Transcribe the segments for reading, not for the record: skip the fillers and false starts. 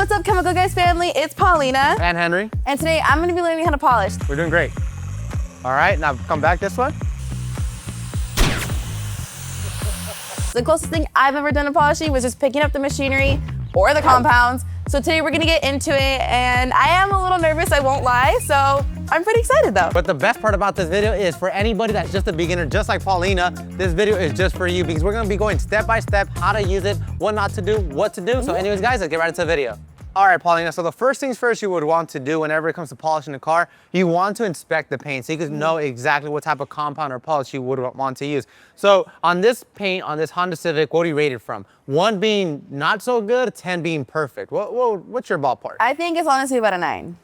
what's up, Chemical Guys family? It's Paulina. And Henry. And today I'm gonna be learning how to polish. We're doing great. All right, now come back this way. The closest thing I've ever done to polishing was just picking up the machinery or the compounds. So today we're gonna get into it, and I am a little nervous, I won't lie, so I'm pretty excited though. But the best part about this video is for anybody that's just a beginner, just like Paulina, this video is just for you because we're gonna be going step by step, how to use it, what not to do, what to do. So anyways, guys, let's get right into the video. All right, Paulina, so the first things first you would want to do whenever it comes to polishing the car, you want to inspect the paint so you can know exactly what type of compound or polish you would want to use. So on this paint, on this Honda Civic, what do you rate it from? 1 being not so good, 10 being perfect. What's your ballpark? I think it's honestly about a 9.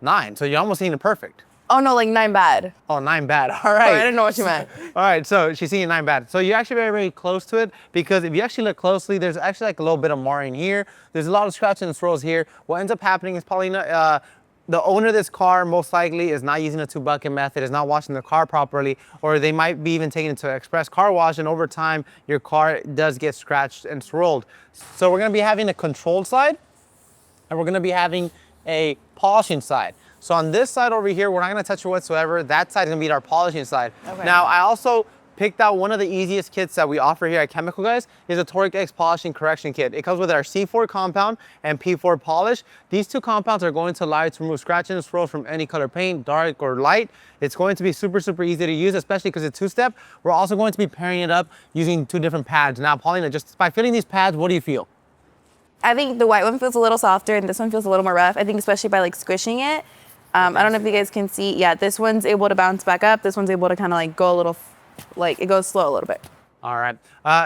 9, so you're almost seeing it perfect. Oh no, like 9 bad. Oh, 9 bad, all right. Oh, I didn't know what you meant. All right, so she's seeing 9 bad. So you're actually very, very close to it because if you actually look closely, there's actually like a little bit of marring here. There's a lot of scratches and swirls here. What ends up happening is, Paulina, the owner of this car most likely is not using a 2-bucket method, is not washing the car properly, or they might be even taking it to express car wash, and over time, your car does get scratched and swirled. So we're gonna be having a controlled side, and we're gonna be having a polishing side. So on this side over here, we're not gonna touch it whatsoever. That side is gonna be our polishing side. Okay. Now, I also picked out one of the easiest kits that we offer here at Chemical Guys is a TORQX polishing correction kit. It comes with our C4 compound and P4 polish. These two compounds are going to allow you to remove scratches and swirls from any color paint, dark or light. It's going to be super, super easy to use, especially because it's 2-step. We're also going to be pairing it up using 2 different pads. Now, Paulina, just by feeling these pads, what do you feel? I think the white one feels a little softer and this one feels a little more rough. I think especially by like squishing it. I don't know if you guys can see. Yeah, this one's able to bounce back up. This one's able to kind of like go a little, like it goes slow a little bit. All right.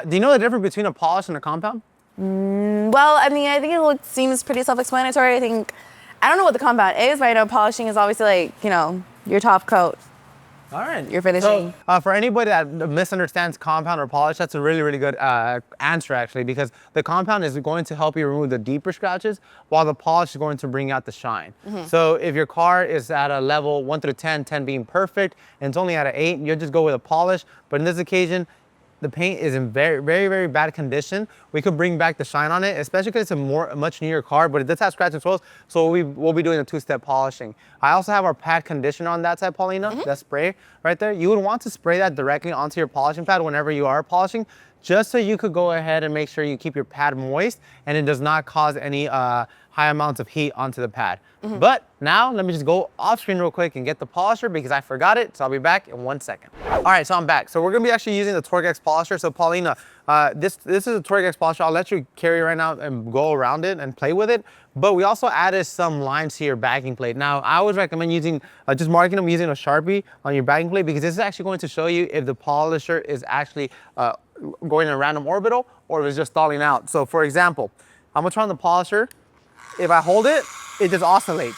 Do you know the difference between a polish and a compound? Well, I mean, I think it seems pretty self-explanatory. I don't know what the compound is, but I know polishing is obviously like, you know, your top coat. All right. You're finishing. So, for anybody that misunderstands compound or polish, that's a really, really good answer actually, because the compound is going to help you remove the deeper scratches while the polish is going to bring out the shine. So if your car is at a level 1 through 10, 10 being perfect, and it's only at an 8, you'll just go with a polish. But in this occasion, the paint is in very, very, very bad condition. We could bring back the shine on it, especially because it's a much newer car, but it does have scratches and swirls, so we'll be doing a 2-step polishing. I also have our pad conditioner on that side, Paulina, that spray right there. You would want to spray that directly onto your polishing pad whenever you are polishing, just so you could go ahead and make sure you keep your pad moist and it does not cause any high amounts of heat onto the pad. But now let me just go off screen real quick and get the polisher because I forgot it, so I'll be back in 1 second. All right, so I'm back. So we're gonna be actually using the TORQX polisher. So Paulina, this is a TORQX polisher. I'll let you carry right now and go around it and play with it. But we also added some lines to your backing plate. Now, I always recommend using, just marking them using a Sharpie on your backing plate because this is actually going to show you if the polisher is actually going in a random orbital or if it's just stalling out. So for example, I'm gonna turn on the polisher. If I hold it, it just oscillates.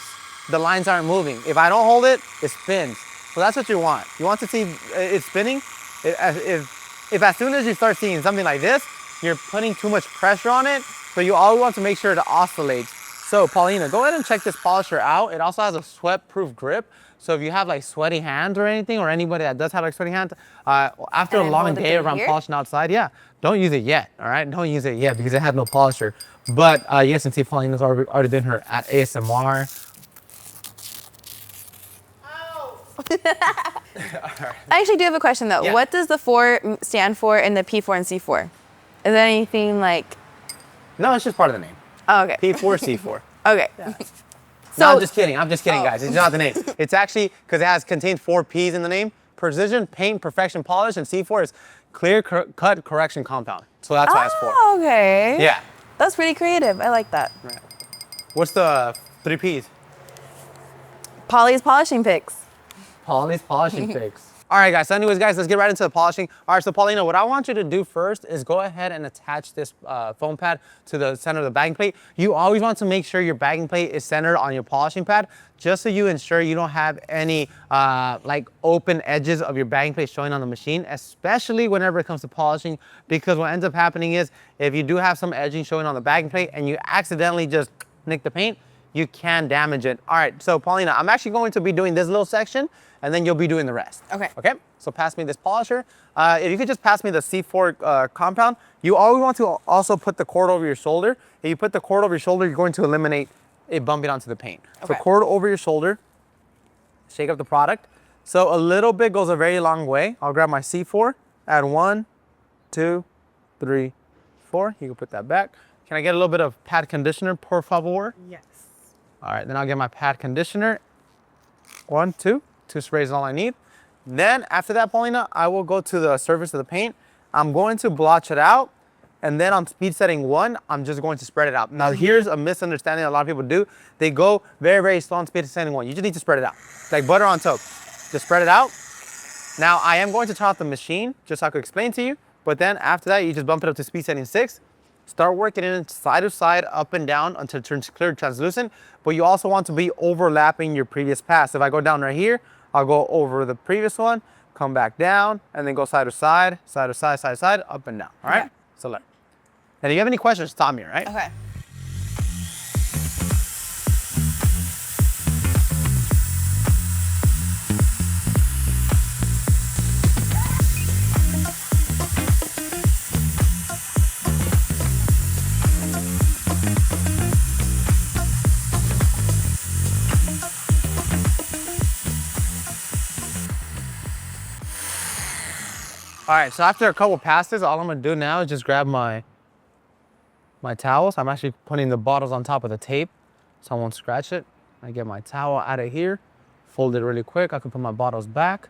The lines aren't moving. If I don't hold it, it spins. So that's what you want. You want to see it spinning. If as soon as you start seeing something like this, you're putting too much pressure on it, so you always want to make sure it oscillates. So Paulina, go ahead and check this polisher out. It also has a sweat-proof grip. So if you have like sweaty hands or anything, or anybody that does have like sweaty hands, after a long day around polishing outside, don't use it yet, all right? Don't use it yet because it had no polisher. But you guys can see Paulina's already doing her at ASMR. I actually do have a question though. Yeah. What does the 4 stand for in the P4 and C4? Is there anything like? No, it's just part of the name. Oh, okay. P4, C4. Okay. Yeah. So, no, I'm just kidding, guys. It's not the name. It's actually, because it contains 4 P's in the name: precision, paint, perfection, polish, and C4 is clear cut correction compound. So that's why it's 4. Oh, okay. Yeah. That's pretty creative. I like that. Right. What's the 3 P's? Polly's polishing picks. Polly's polishing picks. All right, guys. So anyways, guys, let's get right into the polishing. All right, so Paulina, what I want you to do first is go ahead and attach this foam pad to the center of the backing plate. You always want to make sure your backing plate is centered on your polishing pad, just so you ensure you don't have any like open edges of your backing plate showing on the machine, especially whenever it comes to polishing, because what ends up happening is if you do have some edging showing on the backing plate and you accidentally just nick the paint, you can damage it. All right, so Paulina, I'm actually going to be doing this little section, and then you'll be doing the rest. Okay. Okay, so pass me this polisher. If you could just pass me the C4 compound, you always want to also put the cord over your shoulder. If you put the cord over your shoulder, you're going to eliminate it bumping onto the paint. Okay. So cord over your shoulder, shake up the product. So a little bit goes a very long way. I'll grab my C4, add 1, 2, 3, 4. You can put that back. Can I get a little bit of pad conditioner, por favor? Yes. All right, then I'll get my pad conditioner. 1, 2 sprays is all I need. Then after that, Paulina, I will go to the surface of the paint. I'm going to blotch it out. And then on speed setting 1, I'm just going to spread it out. Now here's a misunderstanding a lot of people do. They go very, very slow on speed setting 1. You just need to spread it out. It's like butter on toast. Just spread it out. Now I am going to turn off the machine just so I could explain to you. But then after that, you just bump it up to speed setting 6. Start working it side to side, up and down until it turns clear, translucent. But you also want to be overlapping your previous pass. If I go down right here, I'll go over the previous one, come back down, and then go side to side, side to side, side to side, up and down. All right? Okay. So look. Now, if you have any questions, stop me, right? Okay. All right, so after a couple passes, all I'm gonna do now is just grab my towels. I'm actually putting the bottles on top of the tape so I won't scratch it. I get my towel out of here, fold it really quick. I can put my bottles back.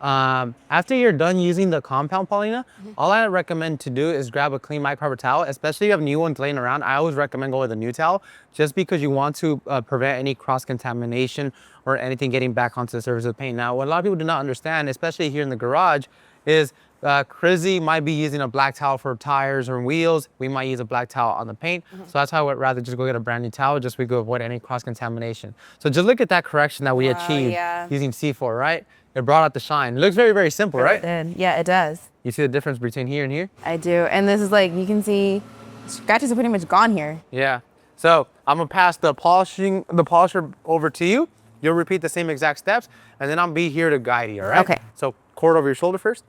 After you're done using the compound, Paulina, all I recommend to do is grab a clean microfiber towel, especially if you have new ones laying around. I always recommend going with a new towel just because you want to prevent any cross-contamination or anything getting back onto the surface of the paint. Now, what a lot of people do not understand, especially here in the garage, is 𝘀𝗧 might be using a black towel for tires or wheels. We might use a black towel on the paint. So that's how I would rather just go get a brand new towel just so we could avoid any cross-contamination. So just look at that correction that we achieved using C4, right? It brought out the shine. It looks very, very simple, right? It did. Yeah, it does. You see the difference between here and here? I do. And this is like, you can see scratches are pretty much gone here. Yeah. So I'm gonna pass the polisher over to you. You'll repeat the same exact steps, and then I'll be here to guide you, all right? Okay. So cord over your shoulder first.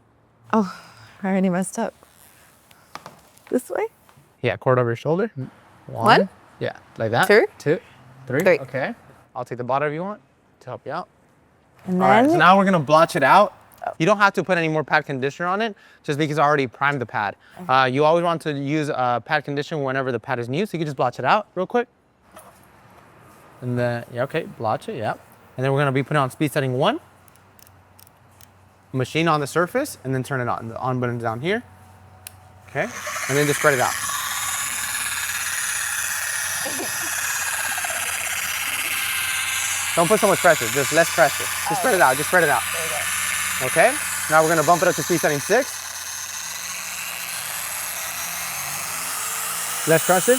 Oh, I already messed up. This way? Yeah, cord over your shoulder. One? Yeah, like that. Two? Three. Three. Okay. I'll take the bottom if you want to help you out. And All right, then, so now we're gonna blotch it out. You don't have to put any more pad conditioner on it just because I already primed the pad. You always want to use pad conditioner whenever the pad is new, so you can just blotch it out real quick. And then, yeah, okay, blotch it, yeah. And then we're gonna be putting on speed setting 1. Machine on the surface, and then turn it on. The on button is down here. Okay, and then just spread it out. Don't put so much pressure, just less pressure. Just spread it out, just spread it out. there you go. Okay, now we're gonna bump it up to speed setting 6. Less pressure.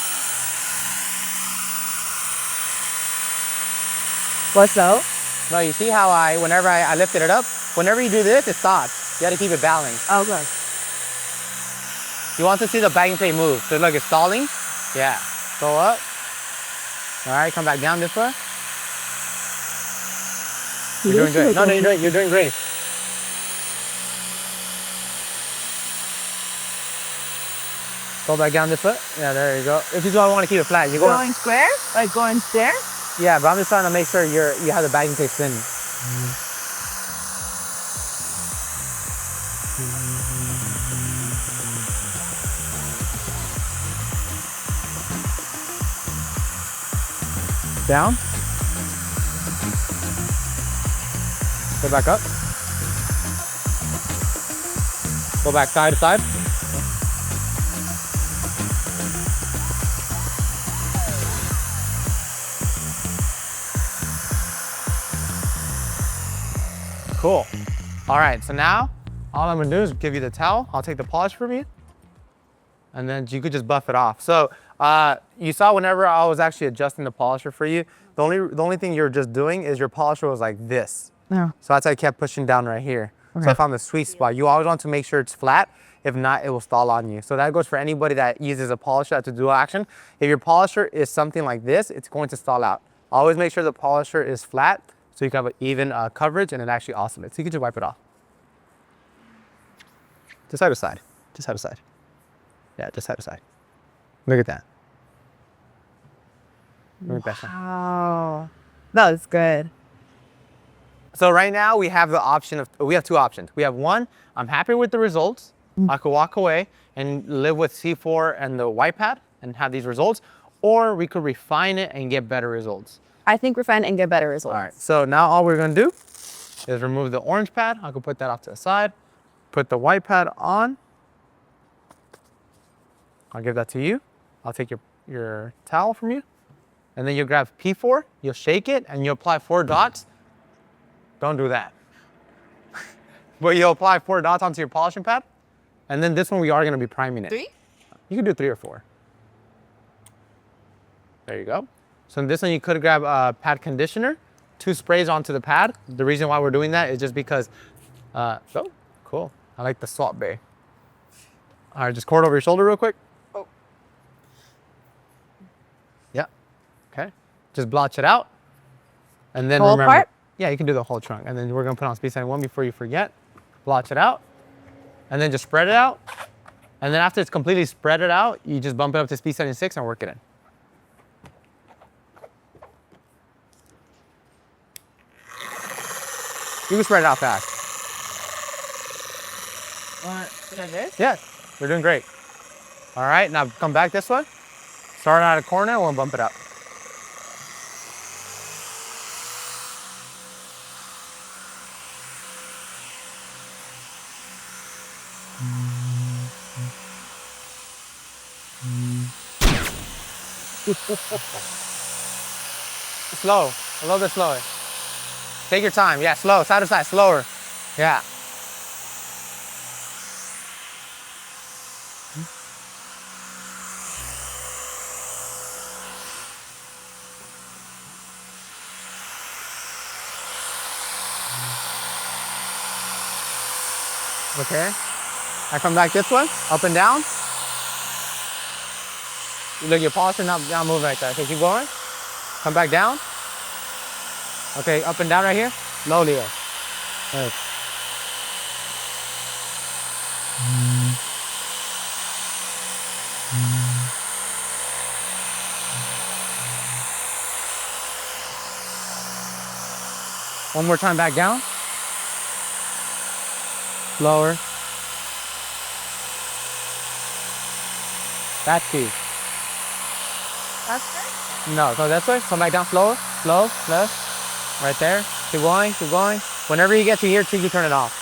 What's up? No, you see how whenever I lifted it up, whenever you do this, it stops. You gotta keep it balanced. Oh, good. You want to see the bagging plate move. So look, it's stalling. Yeah, go up. All right, come back down this way. You're doing great. No, you're doing great. Go back down this way. Yeah, there you go. If you don't want to keep it flat, you're Going square? Like going there? Yeah, but I'm just trying to make sure you have the bagging tape spinning. Down. Go back up. Go back side to side. Cool. All right, so now all I'm gonna do is give you the towel. I'll take the polish from you, and then you could just buff it off. So you saw whenever I was actually adjusting the polisher for you, the only thing you're just doing is your polisher was like this. No. So that's why I kept pushing down right here. Okay. So I found the sweet spot. You always want to make sure it's flat. If not, it will stall on you. So that goes for anybody that uses a polisher that's a dual action. If your polisher is something like this, it's going to stall out. Always make sure the polisher is flat so you can have an even coverage and it actually oscillates. So you can just wipe it off. Just side to side. Just side to side. Yeah, just side to side. Look at that. Look at that. Wow. That was good. So right now we have the option of, we have two options. We have one, I'm happy with the results. I could walk away and live with C4 and the white pad and have these results, or we could refine it and get better results. I think refine and get better results. All right, so now all we're gonna do is remove the orange pad. I could put that off to the side, put the white pad on. I'll give that to you. I'll take your towel from you. And then you'll grab P4, you'll shake it, and you'll apply 4 dots. Don't do that. But you'll apply 4 dots onto your polishing pad. And then this one, we are gonna be priming it. 3? You can do 3 or 4. There you go. So in this one, you could grab pad conditioner, 2 sprays onto the pad. The reason why we're doing that is just because, oh, cool. I like the swap bay. All right, just cord over your shoulder real quick. Oh. Yeah, okay. Just blotch it out. And then Whole remember, part? yeah, you can do the whole trunk. And then we're gonna put on speed setting 1 before you forget. Blotch it out. And then just spread it out. And then after it's completely spread it out, you just bump it up to speed setting 6 and work it in. You can spread it out fast. Yeah, we're doing great. All right, now come back this way. Start out of corner, we'll bump it up. Slow, a little bit slower. Take your time, yeah, slow, side to side, slower. Yeah. Okay. I come back this way, up and down. You look at your posture, now move right there. Okay, keep going. Come back down. Okay, up and down right here. Slowly. Right. One more time back down. Slower. That's key. That's good? No, go this way. Come back down slower. Slow, left. Right there. Keep going, keep going. Whenever you get to here, you turn it off.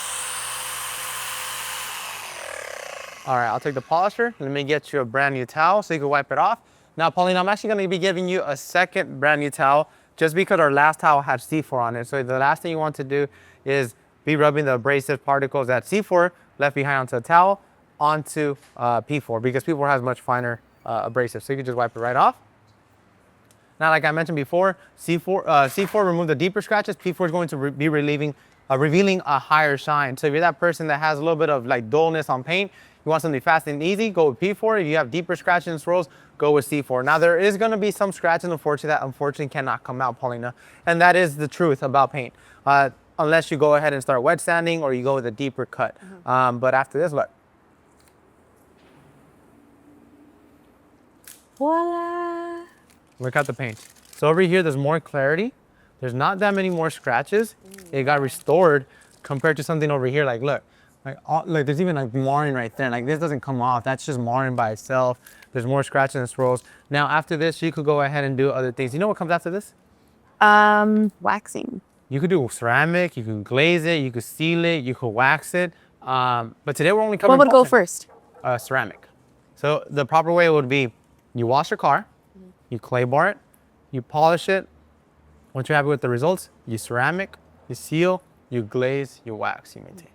All right, I'll take the polisher. Let me get you a brand new towel so you can wipe it off. Now, Paulina, I'm actually gonna be giving you a second brand new towel just because our last towel had C4 on it. So the last thing you want to do is be rubbing the abrasive particles that C4 left behind onto the towel onto P4 because P4 has much finer abrasive. So you can just wipe it right off. Now, like I mentioned before, C4 remove the deeper scratches. P4 is going to be revealing a higher shine. So if you're that person that has a little bit of like dullness on paint, you want something fast and easy, go with P4. If you have deeper scratches and swirls, go with C4. Now, there is going to be some scratches, unfortunately, cannot come out, Paulina. And that is the truth about paint. Unless you go ahead and start wet sanding or you go with a deeper cut. But after this, look. Voila. Look at the paint. So over here, there's more clarity. There's not that many more scratches. It got restored compared to something over here. Like, look, like there's even like marring right there. Like this doesn't come off. That's just marring by itself. There's more scratches and swirls. Now after this, you could go ahead and do other things. You know what comes after this? Waxing. You could do ceramic. You could glaze it. You could seal it. You could wax it. But today we're only covering. What would go first? Ceramic. So the proper way would be you wash your car. You clay bar it, you polish it. Once you're happy with the results, you ceramic, you seal, you glaze, you wax, you maintain.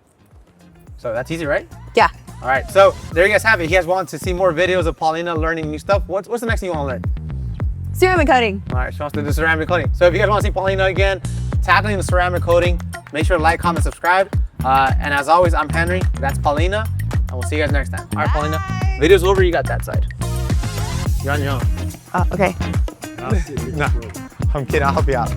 So that's easy, right? Yeah. All right, so there you guys have it. If you guys want to see more videos of Paulina learning new stuff, what's the next thing you want to learn? Ceramic coating. All right, she wants to do ceramic coating. So if you guys want to see Paulina again, tackling the ceramic coating, make sure to like, comment, subscribe. And as always, I'm Henry, that's Paulina, and we'll see you guys next time. All right, Paulina, video's over, you got that side. You're on your own. Oh, okay. All No, I'm kidding. I'll help you out.